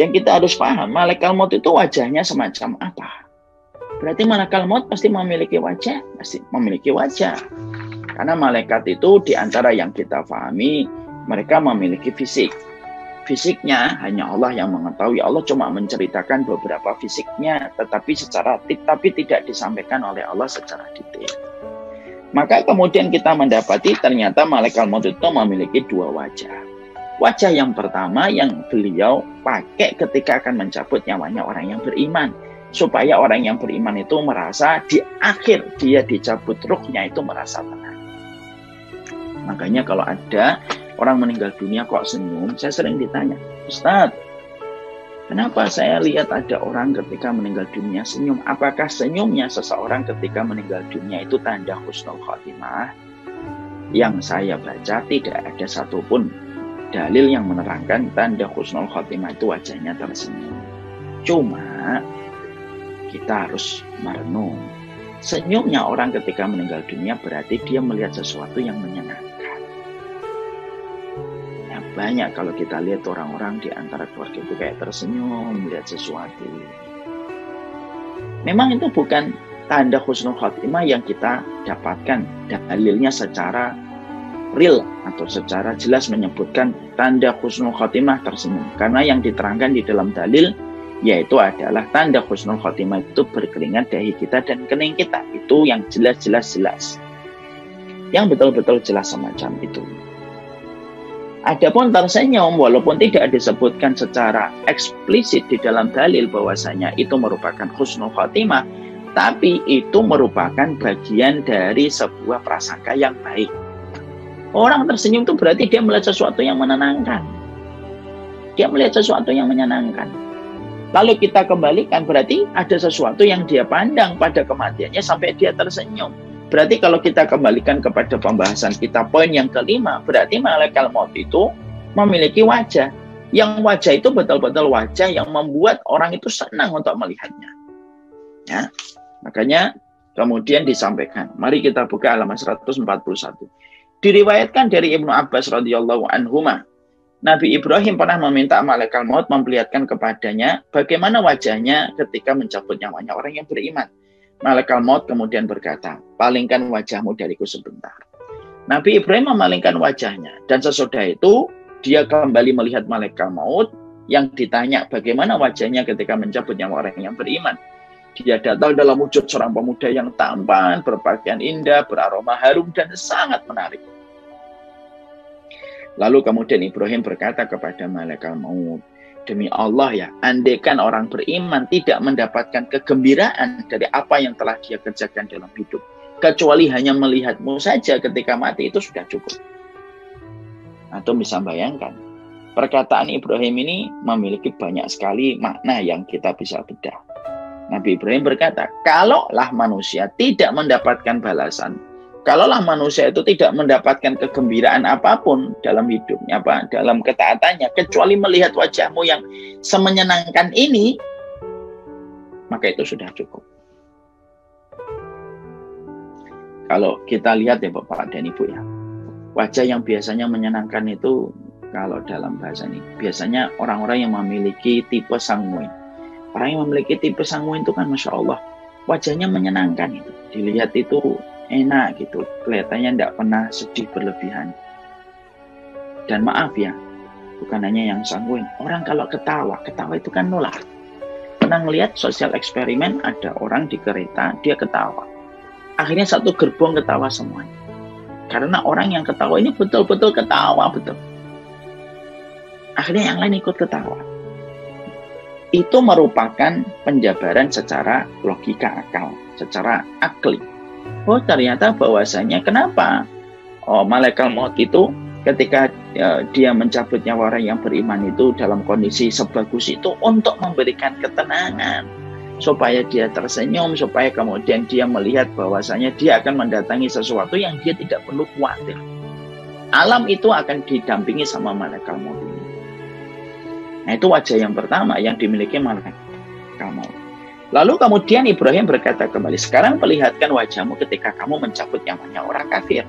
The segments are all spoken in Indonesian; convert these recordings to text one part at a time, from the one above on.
Yang kita harus paham, malaikat maut itu wajahnya semacam apa? Berarti malaikat maut pasti memiliki wajah, pasti memiliki wajah. Karena malaikat itu diantara yang kita pahami, mereka memiliki fisik. Fisiknya hanya Allah yang mengetahui. Allah cuma menceritakan beberapa fisiknya, tetapi tidak disampaikan oleh Allah secara detail. Maka kemudian kita mendapati ternyata malaikat maut itu memiliki dua wajah. Wajah yang pertama yang beliau pakai ketika akan mencabut nyawanya orang yang beriman. Supaya orang yang beriman itu merasa di akhir dia dicabut ruhnya itu merasa tenang. Makanya kalau ada orang meninggal dunia kok senyum, saya sering ditanya, Ustadz, kenapa saya lihat ada orang ketika meninggal dunia senyum? Apakah senyumnya seseorang ketika meninggal dunia itu tanda husnul khotimah? Yang saya baca tidak ada satupun dalil yang menerangkan tanda husnul khotimah itu wajahnya tersenyum. Cuma kita harus merenung. Senyumnya orang ketika meninggal dunia berarti dia melihat sesuatu yang menyenangkan. Ya, banyak kalau kita lihat orang-orang di antara keluarga itu kayak tersenyum melihat sesuatu. Memang itu bukan tanda husnul khotimah yang kita dapatkan dalilnya secara real atau secara jelas menyebutkan tanda husnul khotimah tersenyum. Karena yang diterangkan di dalam dalil yaitu adalah tanda husnul khotimah itu berkeringat dahi kita dan kening kita. Itu yang jelas. Yang betul-betul jelas semacam itu. Adapun tersenyum walaupun tidak disebutkan secara eksplisit di dalam dalil bahwasanya itu merupakan husnul khotimah, tapi itu merupakan bagian dari sebuah prasangka yang baik. Orang tersenyum itu berarti dia melihat sesuatu yang menenangkan. Dia melihat sesuatu yang menyenangkan. Lalu kita kembalikan berarti ada sesuatu yang dia pandang pada kematiannya sampai dia tersenyum. Berarti kalau kita kembalikan kepada pembahasan kita poin yang kelima, berarti malaikat maut itu memiliki wajah. Yang wajah itu betul-betul wajah yang membuat orang itu senang untuk melihatnya. Ya, makanya kemudian disampaikan. Mari kita buka halaman 141. Diriwayatkan dari Ibnu Abbas radhiyallahu anhuma, Nabi Ibrahim pernah meminta malaikat maut memperlihatkan kepadanya bagaimana wajahnya ketika mencabut nyawanya orang yang beriman. Malaikat maut kemudian berkata, palingkan wajahmu dariku sebentar. Nabi Ibrahim memalingkan wajahnya dan sesudah itu dia kembali melihat malaikat maut yang ditanya bagaimana wajahnya ketika mencabut nyawa orang yang beriman. Dia datang dalam wujud seorang pemuda yang tampan, berpakaian indah, beraroma harum dan sangat menarik. Lalu kemudian Ibrahim berkata kepada malaikat maut, demi Allah ya, andaikan orang beriman tidak mendapatkan kegembiraan dari apa yang telah dia kerjakan dalam hidup, kecuali hanya melihatmu saja ketika mati, itu sudah cukup. Atau bisa bayangkan, perkataan Ibrahim ini memiliki banyak sekali makna yang kita bisa bedah. Nabi Ibrahim berkata, kalaulah manusia tidak mendapatkan balasan, kalaulah manusia itu tidak mendapatkan kegembiraan apapun dalam hidupnya, dalam ketaatannya, kecuali melihat wajahmu yang semenyenangkan ini, maka itu sudah cukup. Kalau kita lihat ya Bapak dan Ibu ya, wajah yang biasanya menyenangkan itu, kalau dalam bahasa ini, biasanya orang-orang yang memiliki tipe sanguin. Orang yang memiliki tipe sanguin itu kan Masya Allah, wajahnya menyenangkan itu. Dilihat itu enak gitu, kelihatannya tidak pernah sedih berlebihan. Dan maaf ya, bukan hanya yang sanguin, orang kalau ketawa itu kan nular. Pernah ngelihat sosial eksperimen, ada orang di kereta, dia ketawa. Akhirnya satu gerbong ketawa semuanya. Karena orang yang ketawa ini betul-betul ketawa, betul. Akhirnya yang lain ikut ketawa. Itu merupakan penjabaran secara logika akal, secara akli. Oh ternyata bahwasanya kenapa malaikat maut itu ketika dia mencabut nyawa orang yang beriman itu dalam kondisi sebagus itu untuk memberikan ketenangan supaya dia tersenyum, supaya kemudian dia melihat bahwasanya dia akan mendatangi sesuatu yang dia tidak perlu khawatir. Alam itu akan didampingi sama malaikat maut ini. Nah itu wajah yang pertama yang dimiliki malaikat maut. Lalu kemudian Ibrahim berkata kembali, sekarang perlihatkan wajahmu ketika kamu mencabut nyawanya orang kafir.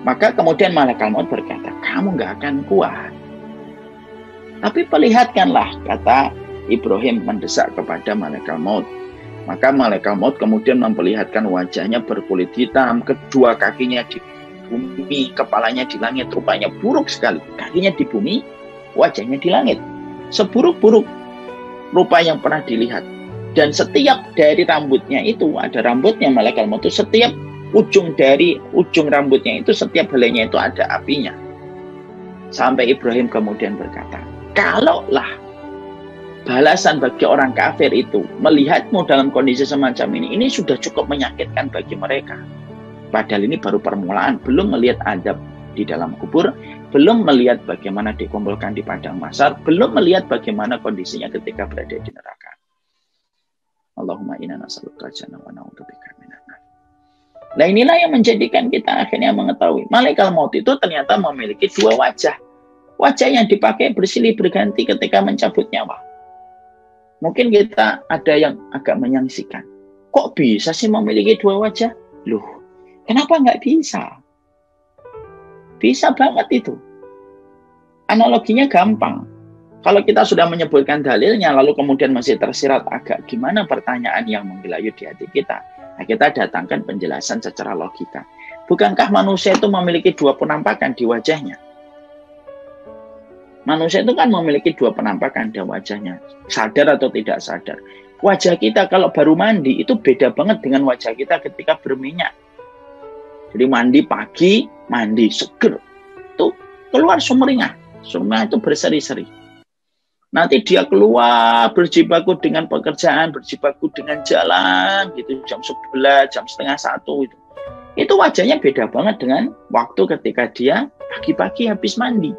Maka kemudian malaikat maut berkata, kamu gak akan kuat. Tapi perlihatkanlah, kata Ibrahim mendesak kepada malaikat maut. Maka malaikat maut kemudian memperlihatkan wajahnya berkulit hitam, kedua kakinya di bumi, kepalanya di langit. Rupanya buruk sekali. Kakinya di bumi, wajahnya di langit. Seburuk-buruk rupa yang pernah dilihat. Dan setiap dari rambutnya itu, ada rambutnya malaikat maut itu, setiap ujung dari ujung rambutnya itu, setiap helainya itu ada apinya. Sampai Ibrahim kemudian berkata, kalaulah balasan bagi orang kafir itu melihatmu dalam kondisi semacam ini sudah cukup menyakitkan bagi mereka. Padahal ini baru permulaan, belum melihat adab di dalam kubur, belum melihat bagaimana dikumpulkan di padang mahsyar, belum melihat bagaimana kondisinya ketika berada di neraka. Allahumma inna nas'aluka al-jannah wa na'udzubika minan nar. Nah, inilah yang menjadikan kita akhirnya mengetahui malaikat maut itu ternyata memiliki dua wajah. Wajah yang dipakai bersilih berganti ketika mencabut nyawa. Mungkin kita ada yang agak menyaksikan. Kok bisa sih memiliki dua wajah? Loh, kenapa nggak bisa? Bisa banget itu. Analoginya gampang. Kalau kita sudah menyebutkan dalilnya, lalu kemudian masih tersirat agak gimana pertanyaan yang menggelayut di hati kita. Nah, kita datangkan penjelasan secara logika. Bukankah manusia itu memiliki dua penampakan di wajahnya? Manusia itu kan memiliki dua penampakan di wajahnya. Sadar atau tidak sadar. Wajah kita kalau baru mandi itu beda banget dengan wajah kita ketika berminyak. Jadi mandi pagi, mandi seger. Itu keluar sumringah. Sumringah itu berseri-seri. Nanti dia keluar berjibaku dengan pekerjaan, berjibaku dengan jalan, gitu jam 11, jam setengah 1 itu. Itu wajahnya beda banget dengan waktu ketika dia pagi-pagi habis mandi.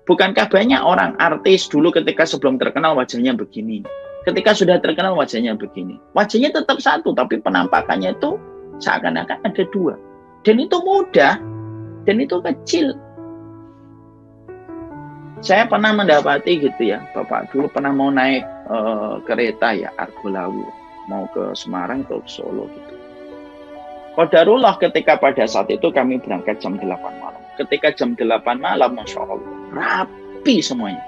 Bukankah banyak orang artis dulu ketika sebelum terkenal wajahnya begini. Ketika sudah terkenal wajahnya begini. Wajahnya tetap satu, tapi penampakannya itu seakan-akan ada dua. Dan itu mudah, dan itu kecil. Saya pernah mendapati gitu ya, Bapak dulu pernah mau naik kereta ya, Argo Lawu. Mau ke Semarang atau ke Solo gitu. Qadarullah ketika pada saat itu kami berangkat jam 8 malam. Ketika jam 8 malam, Masya Allah, rapi semuanya.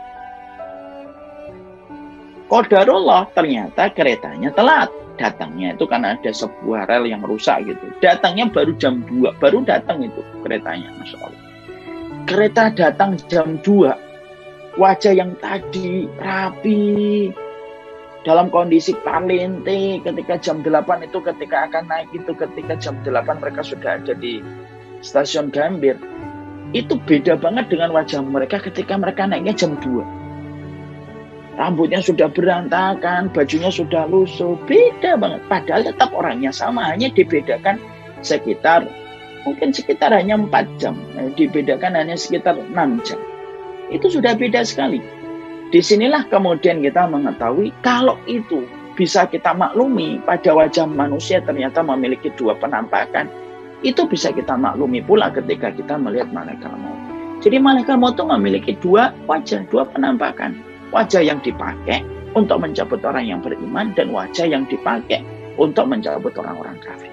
Qadarullah ternyata keretanya telat. Datangnya itu karena ada sebuah rel yang rusak gitu. Datangnya baru jam 2, baru datang itu keretanya, Masya Allah. Kereta datang jam 2, wajah yang tadi rapi, dalam kondisi talente, ketika jam 8 itu ketika akan naik itu, ketika jam 8 mereka sudah ada di stasiun Gambir. Itu beda banget dengan wajah mereka ketika mereka naiknya jam 2. Rambutnya sudah berantakan, bajunya sudah lusuh, beda banget. Padahal tetap orangnya sama, hanya dibedakan sekitar hanya 4 jam. Dibedakan hanya sekitar 6 jam. Itu sudah beda sekali. Disinilah kemudian kita mengetahui kalau itu bisa kita maklumi pada wajah manusia ternyata memiliki dua penampakan. Itu bisa kita maklumi pula ketika kita melihat malaikat maut. Jadi malaikat maut itu memiliki dua wajah, dua penampakan. Wajah yang dipakai untuk mencabut orang yang beriman dan wajah yang dipakai untuk mencabut orang-orang kafir.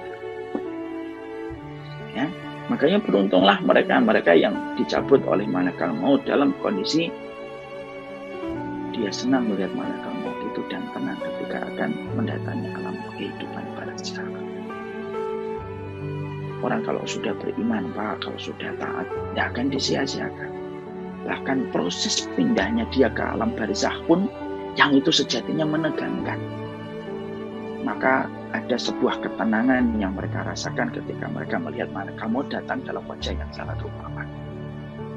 Ya, makanya beruntunglah mereka yang dicabut oleh malaikat maut dalam kondisi dia senang melihat malaikat maut itu dan tenang ketika akan mendatangi alam kehidupan pada sekarang. Orang kalau sudah beriman, Pak, kalau sudah taat, tidak akan disia-siakan. Bahkan proses pindahnya dia ke alam barzakh pun yang itu sejatinya menegangkan. Maka ada sebuah ketenangan yang mereka rasakan ketika mereka melihat malaikat maut datang dalam wajah yang sangat rupawan.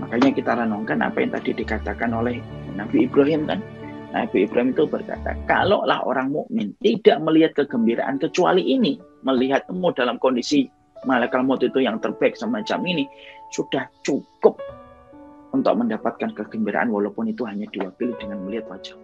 Makanya kita renungkan apa yang tadi dikatakan oleh Nabi Ibrahim kan. Nabi Ibrahim itu berkata, kalaulah orang mukmin tidak melihat kegembiraan kecuali ini, melihatmu dalam kondisi malaikat maut itu yang terbaik semacam ini, sudah cukup untuk mendapatkan kegembiraan walaupun itu hanya diwakili dengan melihat wajah.